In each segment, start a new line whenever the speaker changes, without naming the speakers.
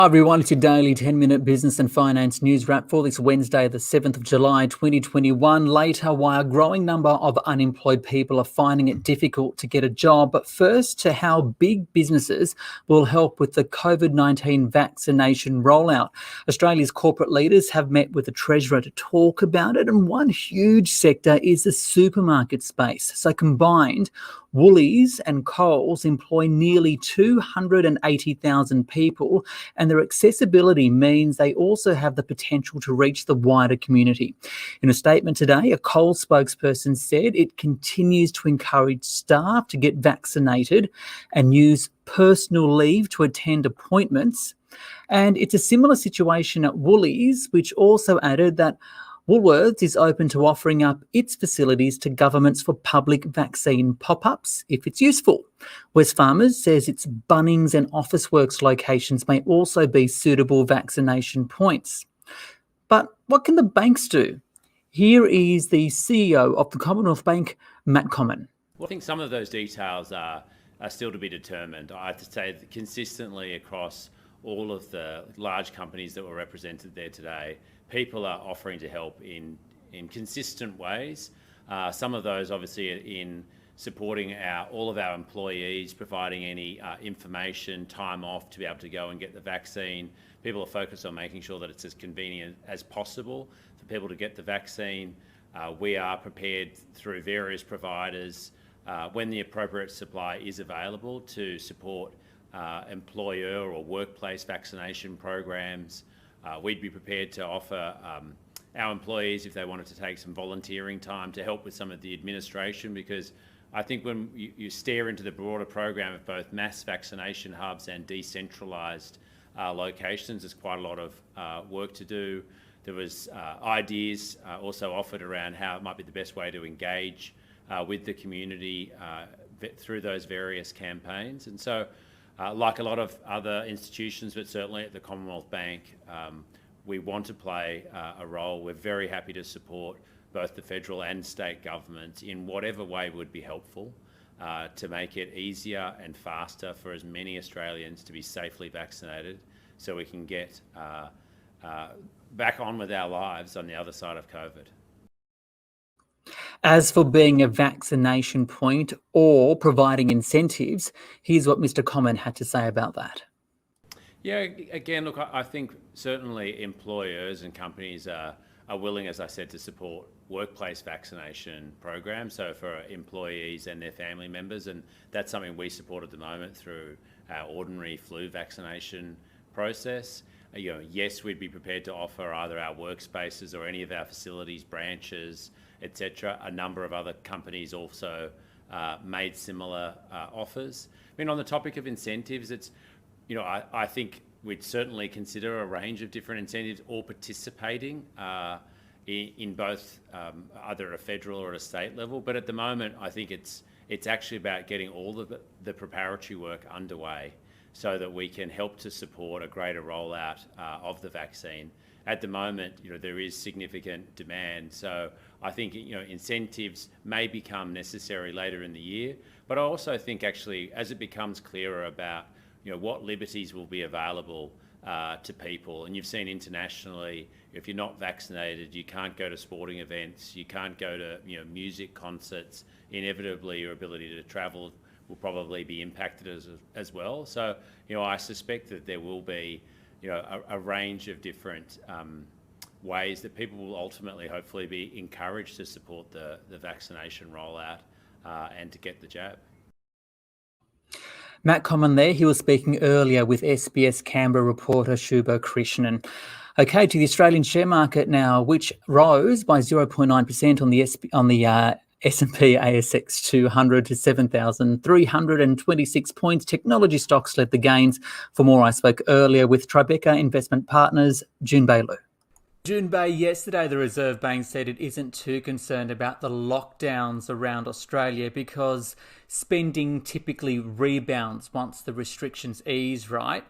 Hi everyone, it's your daily 10-minute business and finance news wrap for this Wednesday, the 7th of July, 2021. Later, why a growing number of unemployed people are finding it difficult to get a job. But first, to how big businesses will help with the COVID-19 vaccination rollout. Australia's corporate leaders have met with the Treasurer to talk about it, and one huge sector is the supermarket space. So combined, Woolies and Coles employ nearly 280,000 people, and their accessibility means they also have the potential to reach the wider community. In a statement today, a Coles spokesperson said it continues to encourage staff to get vaccinated and use personal leave to attend appointments. And it's a similar situation at Woolies, which also added that Woolworths is open to offering up its facilities to governments for public vaccine pop-ups if it's useful. Wesfarmers says its Bunnings and Officeworks locations may also be suitable vaccination points. But what can the banks do? Here is the CEO of the Commonwealth Bank, Matt Comyn.
Well, I think some of those details are still to be determined. I have to say that consistently across all of the large companies that were represented there today, people are offering to help in consistent ways. Some of those obviously in supporting all of our employees, providing any information, time off to be able to go and get the vaccine. People are focused on making sure that it's as convenient as possible for people to get the vaccine. We are prepared through various providers when the appropriate supply is available to support employer or workplace vaccination programs. We'd be prepared to offer our employees, if they wanted to take some volunteering time, to help with some of the administration, because I think when you stare into the broader program of both mass vaccination hubs and decentralised locations, there's quite a lot of work to do. There was ideas also offered around how it might be the best way to engage with the community through those various campaigns. And so like a lot of other institutions, but certainly at the Commonwealth Bank, we want to play a role. We're very happy to support both the federal and state governments in whatever way would be helpful to make it easier and faster for as many Australians to be safely vaccinated, so we can get back on with our lives on the other side of COVID.
As for being a vaccination point or providing incentives, here's what Mr. Comyn had to say about that.
Yeah, again, look, I think certainly employers and companies are willing, as I said, to support workplace vaccination programs, so for employees and their family members, and that's something we support at the moment through our ordinary flu vaccination process. Yes, we'd be prepared to offer either our workspaces or any of our facilities, branches, etc. A number of other companies also made similar offers. I mean, on the topic of incentives, it's, I think we'd certainly consider a range of different incentives, all participating in both either at a federal or at a state level. But at the moment, I think it's actually about getting all of the preparatory work underway so that we can help to support a greater rollout of the vaccine. At the moment, there is significant demand, so I think incentives may become necessary later in the year. But I also think actually, as it becomes clearer about what liberties will be available to people, and you've seen internationally, if you're not vaccinated, you can't go to sporting events, you can't go to music concerts. Inevitably, your ability to travel will probably be impacted as well. So I suspect that there will be a range of different ways that people will ultimately hopefully be encouraged to support the vaccination rollout and to get the jab.
Matt Comyn there, he was speaking earlier with SBS Canberra reporter Shubha Krishnan. Okay, to the Australian share market now, which rose by 0.9% on the S&P ASX 200 to 7,326 points. Technology stocks led the gains. For more, I spoke earlier with Tribeca Investment Partners, June Bailu. June Bay, yesterday the Reserve Bank said it isn't too concerned about the lockdowns around Australia because spending typically rebounds once the restrictions ease, right?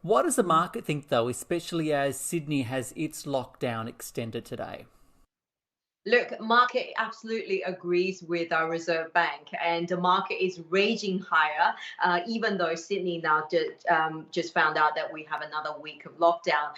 What does the market think though, especially as Sydney has its lockdown extended today?
Look, market absolutely agrees with our Reserve Bank, and the market is raging higher, even though Sydney now just found out that we have another week of lockdown.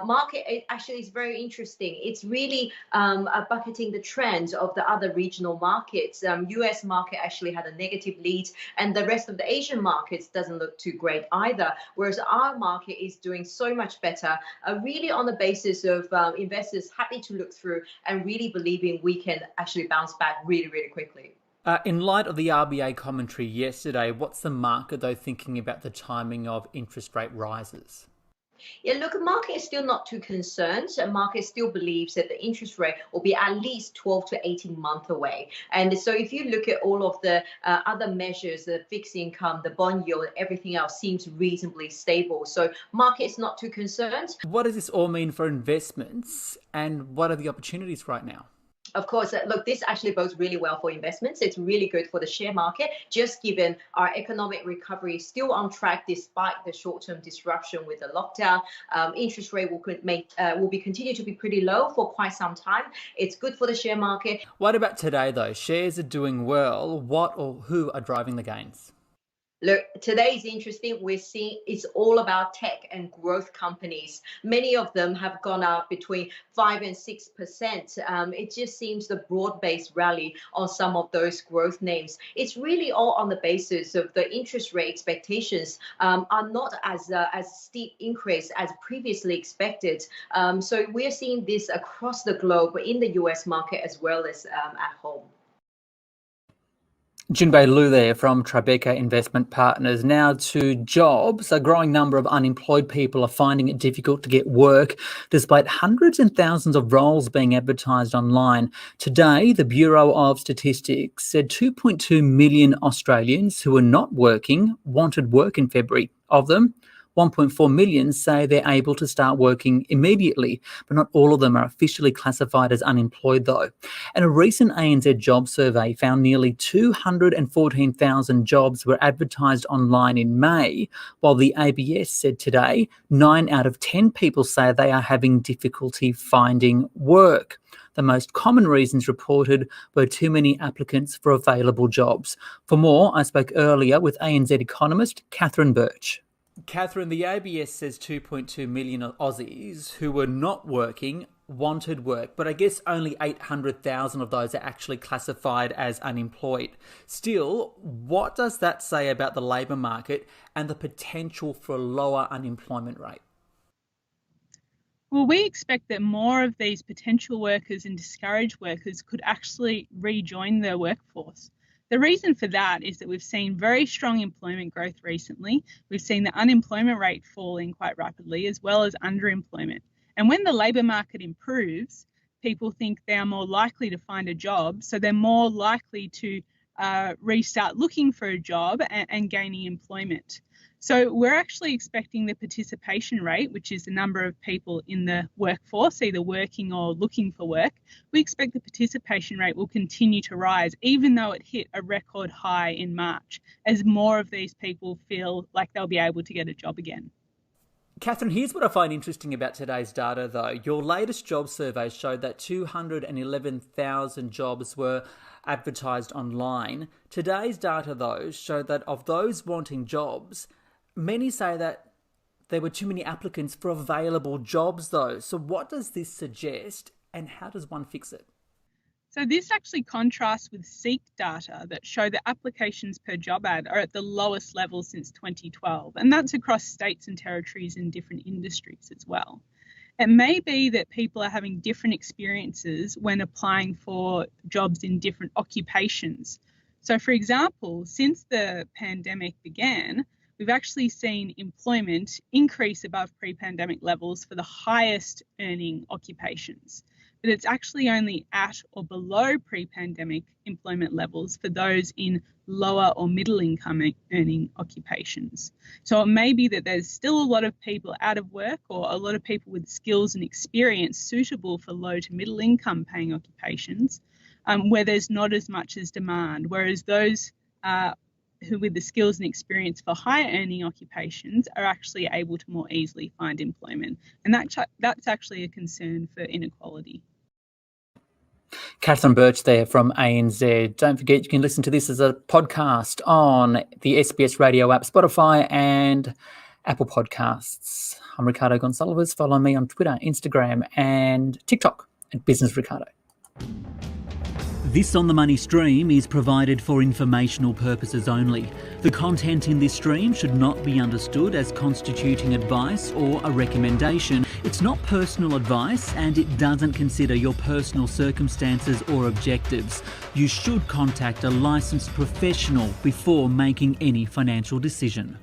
Market actually is very interesting. It's really bucketing the trends of the other regional markets. US market actually had a negative lead, and the rest of the Asian markets doesn't look too great either, whereas our market is doing so much better, really on the basis of investors happy to look through and really believing we can actually bounce back really, really quickly.
In light of the RBA commentary yesterday, what's the market, though, thinking about the timing of interest rate rises?
Yeah, look, the market is still not too concerned. The market still believes that the interest rate will be at least 12 to 18 months away. And so if you look at all of the other measures, the fixed income, the bond yield, everything else seems reasonably stable. So market is not too concerned.
What does this all mean for investments, and what are the opportunities right now?
Of course, look, this actually bodes really well for investments. It's really good for the share market, just given our economic recovery is still on track despite the short-term disruption with the lockdown. Interest rate will continue to be pretty low for quite some time. It's good for the share market.
What about today, though? Shares are doing well. What or who are driving the gains?
Look, today is interesting. We're seeing it's all about tech and growth companies. Many of them have gone up between 5 and 6%. It just seems the broad-based rally on some of those growth names. It's really all on the basis of the interest rate expectations are not as steep increase as previously expected. So we're seeing this across the globe, in the US market as well as at home.
Jinbei Liu there from Tribeca Investment Partners. Now to jobs. A growing number of unemployed people are finding it difficult to get work, despite hundreds and thousands of roles being advertised online. Today, the Bureau of Statistics said 2.2 million Australians who are not working wanted work in February. Of them, 1.4 million say they're able to start working immediately, but not all of them are officially classified as unemployed, though. And a recent ANZ job survey found nearly 214,000 jobs were advertised online in May, while the ABS said today 9 out of 10 people say they are having difficulty finding work. The most common reasons reported were too many applicants for available jobs. For more, I spoke earlier with ANZ economist Catherine Birch. Catherine, the ABS says 2.2 million Aussies who were not working wanted work, but I guess only 800,000 of those are actually classified as unemployed. Still, what does that say about the labour market and the potential for a lower unemployment rate?
Well, we expect that more of these potential workers and discouraged workers could actually rejoin their workforce. The reason for that is that we've seen very strong employment growth recently. We've seen the unemployment rate falling quite rapidly, as well as underemployment. And when the labour market improves, people think they are more likely to find a job, so they're more likely to restart looking for a job and gaining employment. So we're actually expecting the participation rate, which is the number of people in the workforce, either working or looking for work. We expect the participation rate will continue to rise, even though it hit a record high in March, as more of these people feel like they'll be able to get a job again.
Catherine, here's what I find interesting about today's data, though. Your latest job survey showed that 211,000 jobs were advertised online. Today's data, though, showed that of those wanting jobs, many say that there were too many applicants for available jobs, though. So what does this suggest, and how does one fix it?
So this actually contrasts with SEEK data that show that applications per job ad are at the lowest level since 2012, and that's across states and territories in different industries as well. It may be that people are having different experiences when applying for jobs in different occupations. So for example, since the pandemic began, we've actually seen employment increase above pre-pandemic levels for the highest earning occupations. But it's actually only at or below pre-pandemic employment levels for those in lower or middle income earning occupations. So it may be that there's still a lot of people out of work, or a lot of people with skills and experience suitable for low to middle income paying occupations, where there's not as much as demand, whereas those who with the skills and experience for higher earning occupations are actually able to more easily find employment. And that's actually a concern for inequality.
Catherine Birch there from ANZ. Don't forget, you can listen to this as a podcast on the SBS radio app, Spotify and Apple Podcasts. I'm Ricardo Gonçalves. Follow me on Twitter, Instagram and TikTok at Business Ricardo.
This On The Money stream is provided for informational purposes only. The content in this stream should not be understood as constituting advice or a recommendation. It's not personal advice and it doesn't consider your personal circumstances or objectives. You should contact a licensed professional before making any financial decision.